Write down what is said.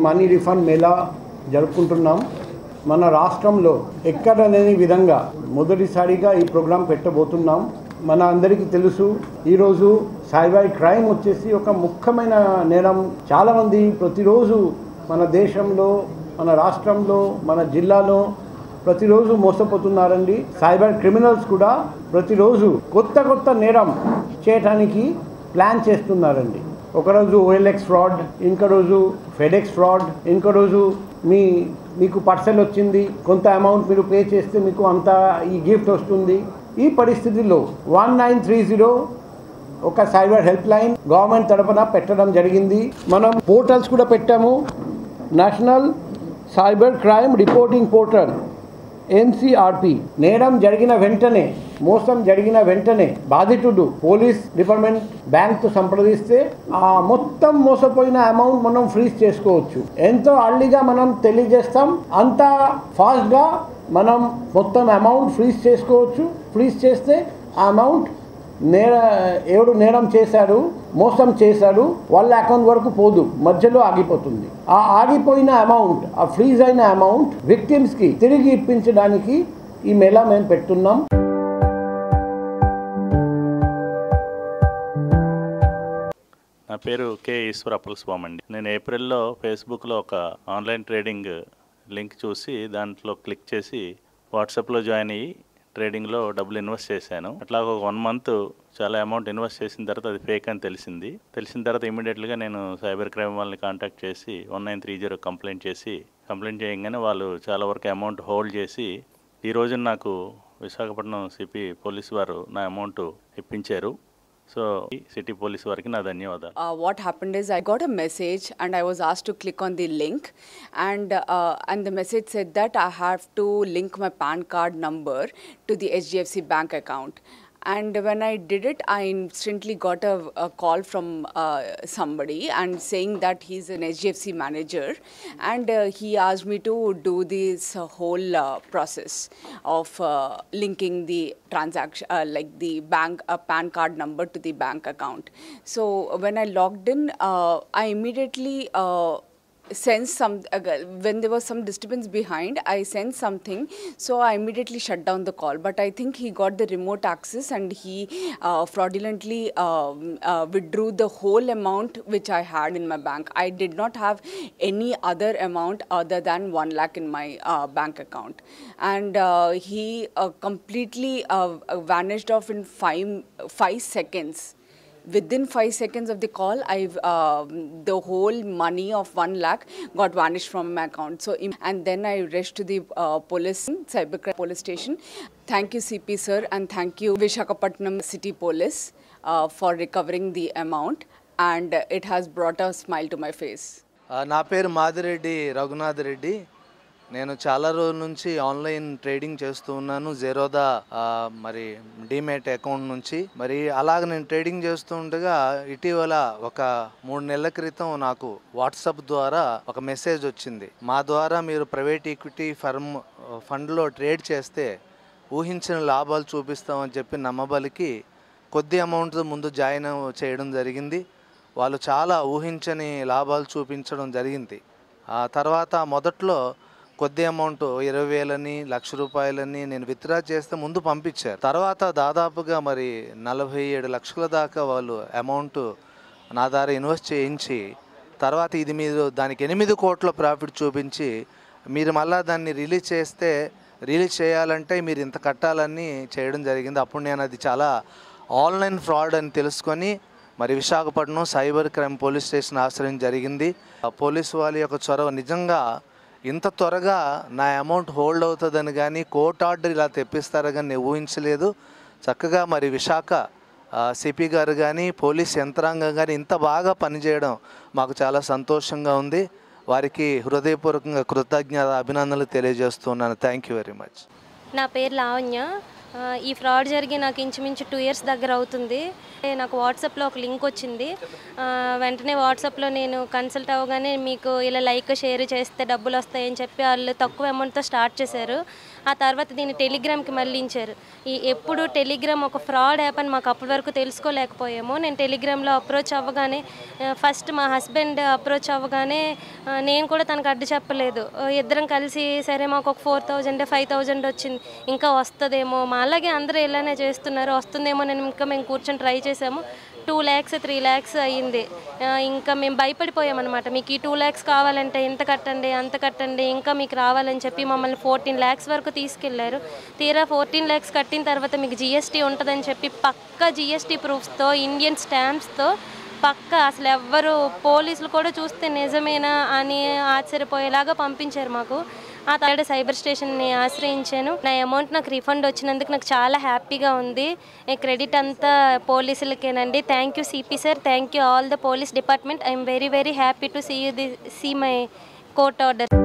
Money refund Mela జరుపుకుంటున్నాం. మన రాష్ట్రంలో ఎక్కడ లేని విధంగా మొదటిసారిగా ఈ ప్రోగ్రాం పెట్టబోతున్నాం. మన అందరికీ తెలుసు, ఈరోజు సైబర్ క్రైమ్ వచ్చేసి ఒక ముఖ్యమైన నేరం. చాలామంది ప్రతిరోజు మన దేశంలో, మన రాష్ట్రంలో, మన జిల్లాలో ప్రతిరోజు మోసపోతున్నారండి. సైబర్ క్రిమినల్స్ కూడా ప్రతిరోజు కొత్త నేరం చేయడానికి ప్లాన్ చేస్తున్నారండి. ఒకరోజు OLX ఫ్రాడ్, ఇంకో రోజు ఫెడెక్స్ ఫ్రాడ్, ఇంకో రోజు మీకు పార్సెల్ వచ్చింది, కొంత అమౌంట్ మీరు పే చేస్తే మీకు అంత ఈ గిఫ్ట్ వస్తుంది. ఈ పరిస్థితుల్లో 1930 ఒక సైబర్ హెల్ప్ లైన్ గవర్నమెంట్ తరఫున పెట్టడం జరిగింది. మనం పోర్టల్స్ కూడా పెట్టాము. National cyber crime reporting portal NCRP. నేరం జరిగిన వెంటనే, మోసం జరిగిన వెంటనే బాధితుడు పోలీస్ డిపార్ట్మెంట్ బ్యాంక్తో సంప్రదిస్తే ఆ మొత్తం మోసపోయిన అమౌంట్ మనం ఫ్రీజ్ చేసుకోవచ్చు. ఎంతో అర్లీగా మనం తెలియజేస్తాం, అంత ఫాస్ట్గా మనం మొత్తం అమౌంట్ ఫ్రీజ్ చేసుకోవచ్చు. ఫ్రీజ్ చేస్తే ఆ అమౌంట్ ఎవడు నేరం చేశాడు, మోసం చేశాడు, వాళ్ళ అకౌంట్ వరకు పోదు, మధ్యలో ఆగిపోతుంది. ఆ ఆగిపోయిన అమౌంట్, ఆ ఫ్రీజ్ అయిన అమౌంట్ విక్టిమ్స్కి తిరిగి ఇప్పించడానికి ఈ మేళా మేము పెట్టున్నాం. నా పేరు కె ఈశ్వరప్పల స్వామి అండి. నేను ఏప్రిల్లో ఫేస్బుక్లో ఒక ఆన్లైన్ ట్రేడింగ్ లింక్ చూసి దాంట్లో క్లిక్ చేసి వాట్సాప్లో జాయిన్ అయ్యి ట్రేడింగ్లో డబ్బులు ఇన్వెస్ట్ చేశాను. అట్లా ఒక 1 మంత్ చాలా అమౌంట్ ఇన్వెస్ట్ చేసిన తర్వాత అది ఫేక్ అని తెలిసిన తర్వాత ఇమీడియట్గా నేను సైబర్ క్రైమ్ వాళ్ళని కాంటాక్ట్ చేసి 1930 కంప్లైంట్ చేయగానే వాళ్ళు చాలా వరకు అమౌంట్ హోల్డ్ చేసి ఈ రోజున నాకు విశాఖపట్నం సిపి పోలీసు వారు నా అమౌంట్ ఇప్పించారు. సో సిటీ పోలీస్ వారికి నా ధన్యవాదాలు. What happened is I got a message and I was asked to click on the link, and the message said that I have to link my PAN card number to the HDFC bank account. And when I did it, I instantly got a call from somebody and saying that he's an HDFC manager, and he asked me to do this whole process of linking the transaction, like the bank PAN card number to the bank account. So when I logged in, I immediately sensed when there was some disturbance behind, I sensed something, so I immediately shut down the call. But I think he got the remote access and he fraudulently withdrew the whole amount which I had in my bank. I did not have any other amount other than 1 lakh in my bank account, and he completely vanished off in 5 seconds. Within 5 seconds of the call, the whole money of 1 lakh got vanished from my account. So, and then I rushed to the cybercrime police station. Thank you, CP sir, and thank you, Visakhapatnam City Police, for recovering the amount, and it has brought a smile to my face. నా పేరు మాదిరెడ్డి రఘునాథ్ రెడ్డి. నేను చాలా రోజుల నుంచి online trading చేస్తూ ఉన్నాను జెరోదా మరి demat account నుంచి. మరి అలాగ నేను ట్రేడింగ్ చేస్తూ ఉండగా ఇటీవల ఒక 3 నెలల క్రితం నాకు వాట్సాప్ ద్వారా ఒక మెసేజ్ వచ్చింది. మా ద్వారా మీరు ప్రైవేట్ ఈక్విటీ ఫండ్లో ట్రేడ్ చేస్తే ఊహించిన లాభాలు చూపిస్తామని చెప్పి నమ్మబలికి కొద్ది అమౌంట్ ముందు జాయిన్ చేయడం జరిగింది. వాళ్ళు చాలా ఊహించని లాభాలు చూపించడం జరిగింది. ఆ తర్వాత మొదట్లో కొద్ది అమౌంట్ 20,000 1,00,000 రూపాయలని నేను విత్డ్రా చేస్తే ముందు పంపించారు. తర్వాత దాదాపుగా మరి 47 లక్షల దాకా వాళ్ళు అమౌంట్ నా ద్వారా ఇన్వెస్ట్ చేయించి తర్వాత ఇది మీరు దానికి 8 కోట్ల ప్రాఫిట్ చూపించి మీరు మళ్ళీ దాన్ని రిలీజ్ చేయాలంటే మీరు ఇంత కట్టాలని చేయడం జరిగింది. అప్పుడు నేను అది చాలా ఆన్లైన్ ఫ్రాడ్ అని తెలుసుకొని మరి Visakhapatnam cyber crime police station ఆశ్రయం జరిగింది. పోలీసు వాళ్ళ యొక్క చొరవ నిజంగా ఇంత త్వరగా నా అమౌంట్ హోల్డ్ అవుతుందని కానీ కోర్ట్ ఆర్డర్ ఇలా తెప్పిస్తారని కానీ నేను ఊహించలేదు. చక్కగా మరి విశాఖ సిపి గారు కానీ పోలీస్ యంత్రాంగం కానీ ఇంత బాగా పనిచేయడం మాకు చాలా సంతోషంగా ఉంది. వారికి హృదయపూర్వకంగా కృతజ్ఞత అభినందనలు తెలియజేస్తున్నాను. Thank you very much. నా పేరు లావణ్య. ఈ ఫ్రాడ్ జరిగి నాకు ఇంచుమించు 2 ఇయర్స్ దగ్గర అవుతుంది. నాకు వాట్సాప్లో ఒక లింక్ వచ్చింది. వెంటనే వాట్సాప్లో నేను కన్సల్ట్ అవ్వగానే మీకు ఇలా లైక్ షేర్ చేస్తే డబ్బులు వస్తాయని చెప్పి వాళ్ళు తక్కువ అమౌంట్తో స్టార్ట్ చేశారు. ఆ తర్వాత దీన్ని టెలిగ్రామ్కి మళ్ళించారు. ఎప్పుడు టెలిగ్రామ్ ఒక ఫ్రాడ్ యాప్ అని మాకు అప్పటి వరకు తెలుసుకోలేకపోయాము. నేను టెలిగ్రామ్లో అప్రోచ్ అవ్వగానే ఫస్ట్ మా హస్బెండ్ అప్రోచ్ అవ్వగానే నేను కూడా తనకు అడ్డు చెప్పలేదు. ఇద్దరం కలిసి సరే మాకు ఒక 4,000 5,000 వచ్చింది, ఇంకా వస్తుందేమో, మా అలాగే అందరూ ఇలానే చేస్తున్నారు, వస్తుందేమో నేను ఇంకా మేము కూర్చొని ట్రై చేసాము. 2 lakhs 3 lakhs అయ్యింది. ఇంకా మేము భయపడిపోయామన్నమాట. మీకు ఈ 2 lakhs కావాలంటే ఇంత కట్టండి, అంత కట్టండి, ఇంకా మీకు రావాలని చెప్పి మమ్మల్ని 14 lakhs వరకు తీసుకెళ్లారు. తీరా 14 lakhs కట్టిన తర్వాత మీకు జిఎస్టీ ఉంటుందని చెప్పి పక్కా జిఎస్టీ ప్రూఫ్స్తో, ఇండియన్ స్టాంప్స్తో పక్కా అసలు ఎవ్వరు పోలీసులు కూడా చూస్తే నిజమేనా అని ఆశ్చర్యపోయేలాగా పంపించారు మాకు. ఆ తర్వాత సైబర్ స్టేషన్ని ఆశ్రయించాను. నా అమౌంట్ నాకు రీఫండ్ వచ్చినందుకు నాకు చాలా హ్యాపీగా ఉంది. క్రెడిట్ అంతా పోలీసులకేనండి. Thank you CP sir, thank you all the police department. I'm very happy to see my court order.